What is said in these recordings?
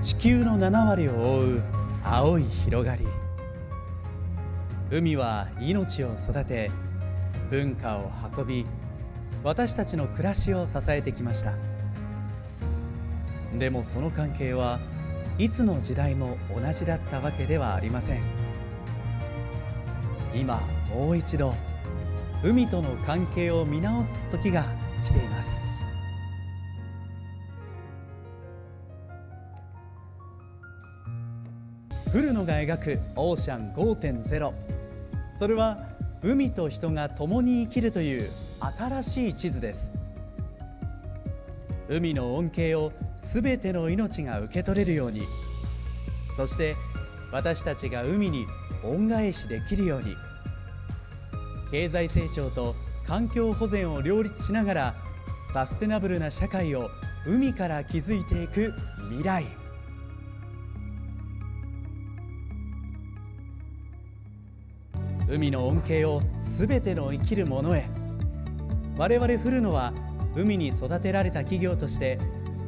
地球の7割を覆う青い広がり。海は命を育て、文化を運び、私たちの暮らしを支えてきました。でもその関係はいつの時代も同じだったわけではありません。今もう一度海との関係を見直す時が来ています。古野が描くオーシャン 5.0、 それは海と人が共に生きるという新しい地図です。海の恩恵をすべての命が受け取れるように、そして私たちが海に恩返しできるように、経済成長と環境保全を両立しながらサステナブルな社会を海から築いていく未来。海の恩恵をすべての生きるものへ。我々古野は海に育てられた企業として、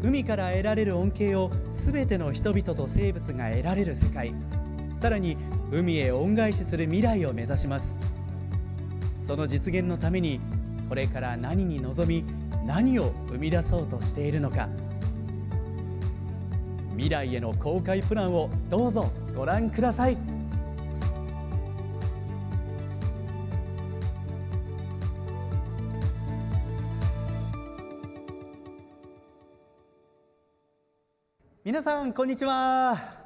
海から得られる恩恵をすべての人々と生物が得られる世界、さらに海へ恩返しする未来を目指します。その実現のためにこれから何に臨み、何を生み出そうとしているのか、未来への公開プランをどうぞご覧ください。皆さんこんにちは。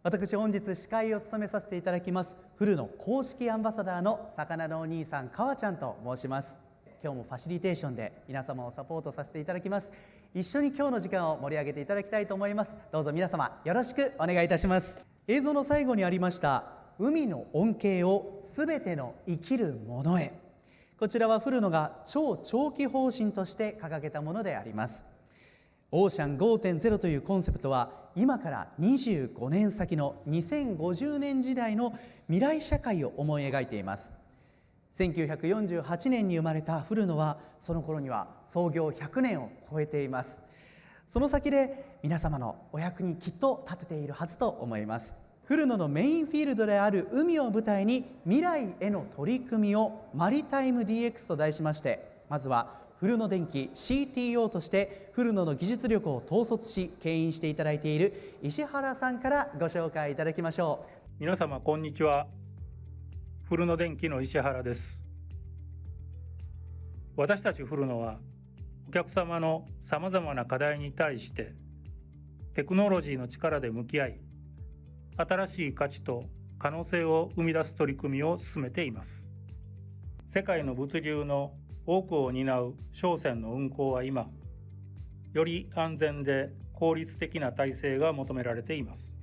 私本日司会を務めさせていただきます古野公式アンバサダーの魚のお兄さんかわちゃんと申します。今日もファシリテーションで皆様をサポートさせていただきます。一緒に今日の時間を盛り上げていただきたいと思います。どうぞ皆様よろしくお願いいたします。映像の最後にありました海の恩恵をすべての生きるものへ、こちらは古野が超長期方針として掲げたものであります。オーシャン 5.0 というコンセプトは今から25年先の2050年時代の未来社会を思い描いています。1948年に生まれた古野はその頃には創業100年を超えています。その先で皆様のお役にきっと立てているはずと思います。古野のメインフィールドである海を舞台に未来への取り組みをマリタイム DX と題しまして、まずは古野電機 CTO として古野の技術力を統率し牽引していただいている石原さんからご紹介いただきましょう。皆様こんにちは。古野電機の石原です。私たち古野はお客様のさまざまな課題に対してテクノロジーの力で向き合い、新しい価値と可能性を生み出す取り組みを進めています。世界の物流の多くを担う商船の運航は今、より安全で効率的な体制が求められています。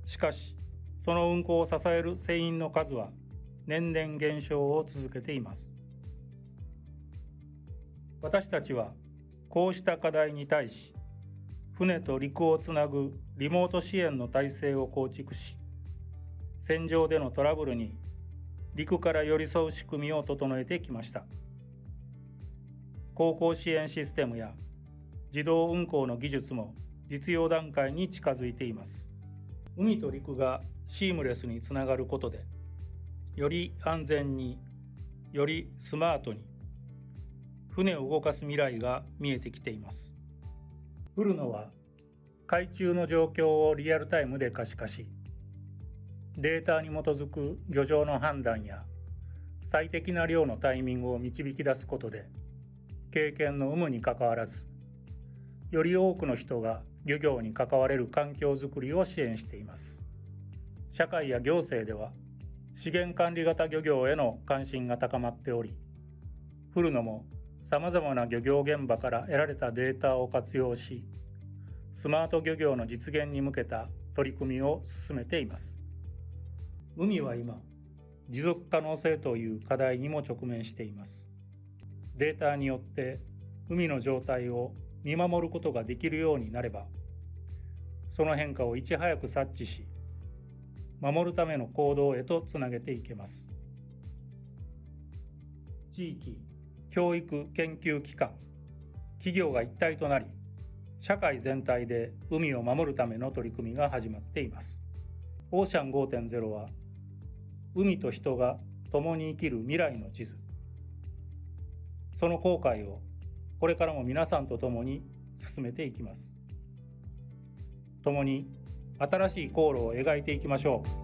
しかし、その運航を支える船員の数は年々減少を続けています。私たちはこうした課題に対し、船と陸をつなぐリモート支援の体制を構築し、船上でのトラブルに陸から寄り添う仕組みを整えてきました。航行支援システムや自動運航の技術も実用段階に近づいています。海と陸がシームレスにつながることで、より安全に、よりスマートに、船を動かす未来が見えてきています。古野は海中の状況をリアルタイムで可視化し、データに基づく漁場の判断や最適な漁のタイミングを導き出すことで、経験の有無にかかわらず、より多くの人が漁業に関われる環境づくりを支援しています。社会や行政では資源管理型漁業への関心が高まっており、古野もさまざまな漁業現場から得られたデータを活用し、スマート漁業の実現に向けた取り組みを進めています。海は今、持続可能性という課題にも直面しています。データによって海の状態を見守ることができるようになれば、その変化をいち早く察知し、守るための行動へとつなげていけます。地域、教育研究機関、企業が一体となり、社会全体で海を守るための取り組みが始まっています。オーシャン 5.0 は海と人が共に生きる未来の地図。その航海をこれからも皆さんと共に進めていきます。共に新しい航路を描いていきましょう。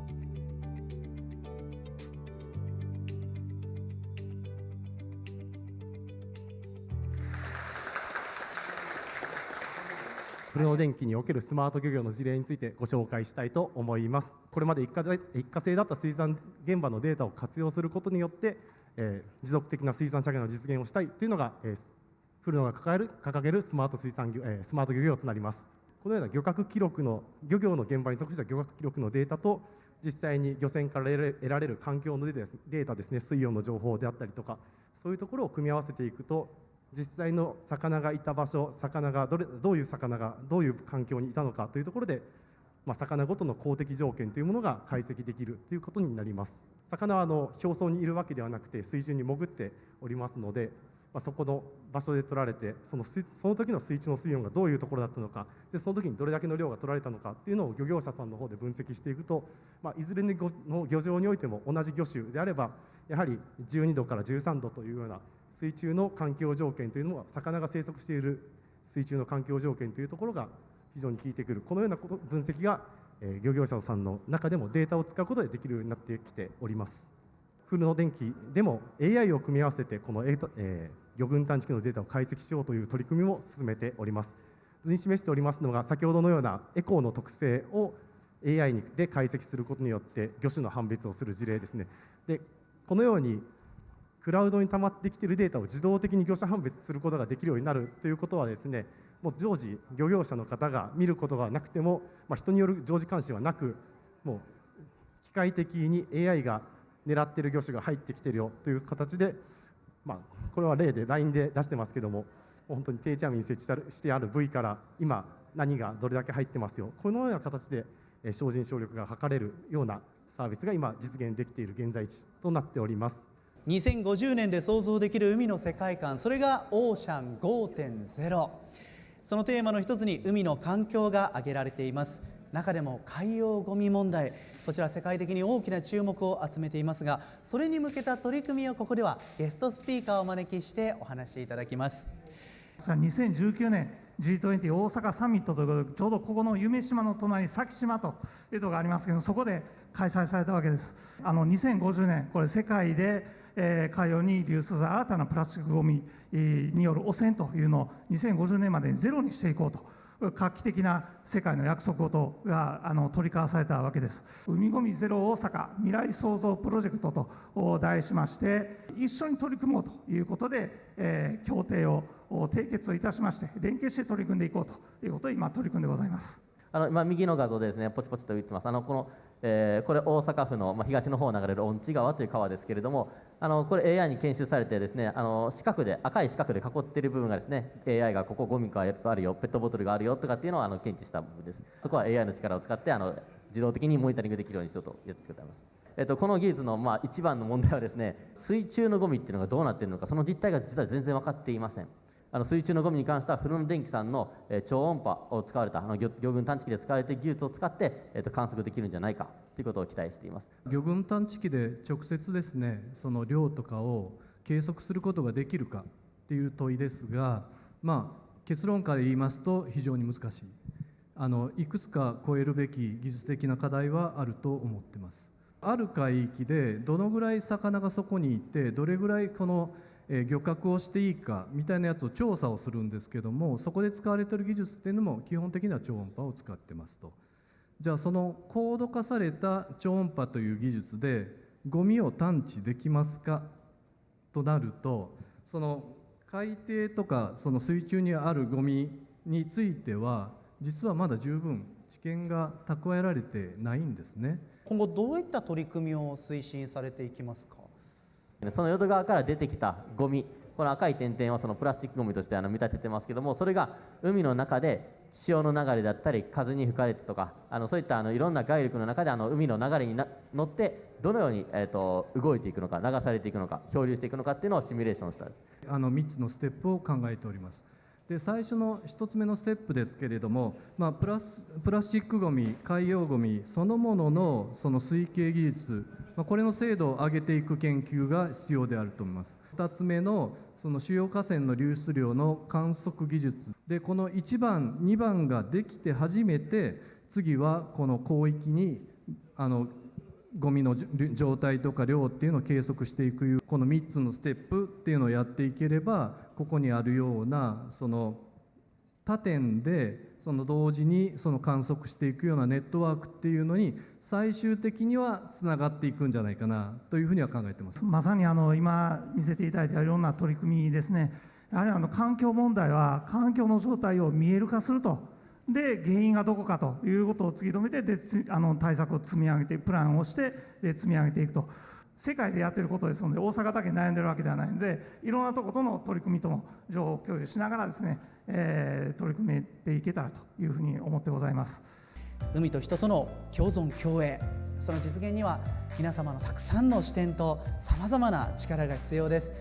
古野電機におけるスマート漁業の事例についてご紹介したいと思います。これまで一過性だった水産現場のデータを活用することによって、持続的な水産社会の実現をしたいというのが、古野が掲げるスマート漁業となります。このような漁業の現場に属した漁獲記録のデータと、実際に漁船から得られる環境のデータですね、水温の情報であったりとか、そういうところを組み合わせていくと、実際の魚がいた場所、魚がどういう魚がどういう環境にいたのかというところで、魚ごとの公的条件というものが解析できるということになります。魚は表層にいるわけではなくて水中に潜っておりますので、そこの場所で取られてその時の水中の水温がどういうところだったのか、でその時にどれだけの量が取られたのかっていうのを漁業者さんの方で分析していくと、いずれの漁場においても同じ魚種であればやはり12度から13度というような水中の環境条件というのは、魚が生息している水中の環境条件というところが非常に効いてくる。このような分析が漁業者さんの中でもデータを使うことでできるようになってきております。古野電機でも AI を組み合わせてこの魚群探知機のデータを解析しようという取り組みも進めております。図に示しておりますのが、先ほどのようなエコーの特性を AI で解析することによって魚種の判別をする事例ですね。でこのようにクラウドに溜まってきているデータを自動的に魚種判別することができるようになるということはですね、もう常時漁業者の方が見ることがなくても、人による常時監視はなく、もう機械的に AI が狙っている魚種が入ってきているよという形で、これは例で LINE で出してますけども、本当に定置網に設置してある部位から今何がどれだけ入ってますよ、このような形で精進省力が図れるようなサービスが今実現できている現在地となっております。2050年で想像できる海の世界観、それがオーシャン 5.0。 そのテーマの一つに海の環境が挙げられています。中でも海洋ゴミ問題、こちら世界的に大きな注目を集めていますが、それに向けた取り組みをここではゲストスピーカーをお招きしてお話しいただきます。2019年 G20 大阪サミットということで、ちょうどここの夢洲の隣先島というところがありますけど、そこで開催されたわけです。2050年これ世界で海洋に流出する新たなプラスチックごみによる汚染というのを2050年までにゼロにしていこうと、画期的な世界の約束事が取り交わされたわけです。海ごみゼロ大阪未来創造プロジェクトと題しまして、一緒に取り組もうということで、協定を締結をいたしまして、連携して取り組んでいこうということで今取り組んでございます。今右の画像でですね、ポチポチと言ってます。これ大阪府の東の方を流れる音痴川という川ですけれども、これ AI に研修されてですね、赤い四角で囲っている部分がですね、 AI がここゴミがあるよ、ペットボトルがあるよとかっていうのを検知した部分です。そこは AI の力を使って自動的にモニタリングできるようにしようとやってくれています。この技術の一番の問題はですね、水中のゴミっていうのがどうなっているのか、その実態が実は全然分かっていません。水中のゴミに関しては古野電機さんの超音波を使われた魚群探知機で使われている技術を使って観測できるんじゃないかということを期待しています。魚群探知機で直接ですね、その量とかを計測することができるかっていう問いですが、結論から言いますと非常に難しい。いくつか超えるべき技術的な課題はあると思ってます。ある海域でどのぐらい魚がそこにいて、どれぐらいこの漁獲をしていいかみたいなやつを調査をするんですけども、そこで使われている技術っていうのも基本的には超音波を使ってますと。じゃあその高度化された超音波という技術でゴミを探知できますかとなると、その海底とかその水中にあるゴミについては実はまだ十分知見が蓄えられてないんですね。今後どういった取り組みを推進されていきますか。その淀川から出てきたゴミ、この赤い点々はそのプラスチックゴミとして見立ててますけども、それが海の中で潮の流れだったり風に吹かれてとか、そういったいろんな外力の中で海の流れに乗ってどのように、動いていくのか、流されていくのか、漂流していくのかっていうのをシミュレーションしたんです。3つのステップを考えております。で最初の1つ目のステップですけれども、プラスチックごみ、海洋ごみそのもののその推計技術、これの精度を上げていく研究が必要であると思います。2つ目のその主要河川の流出量の観測技術で、この1番、2番ができて初めて、次はこの広域にゴミの状態とか量っていうのを計測していく、この3つのステップっていうのをやっていければ、ここにあるようなその多点でその同時にその観測していくようなネットワークっていうのに最終的にはつながっていくんじゃないかなというふうには考えています。まさに今見せていただいたいろんな取り組みですね。やはり環境問題は環境の状態を見える化すると、で原因がどこかということを突き止めて、で対策を積み上げて、プランをしてで積み上げていくと。世界でやってることですので、大阪だけ悩んでるわけではないので、いろんなところとの取り組みとも情報共有しながらですね、取り組めていけたらというふうに思ってございます。海と人との共存共栄、その実現には皆様のたくさんの視点とさまざまな力が必要です。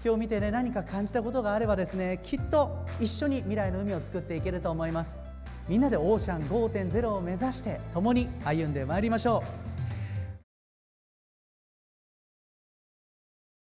今日見てね、何か感じたことがあればですね、きっと一緒に未来の海を作っていけると思います。みんなでオーシャン 5.0 を目指して共に歩んでまいりましょう。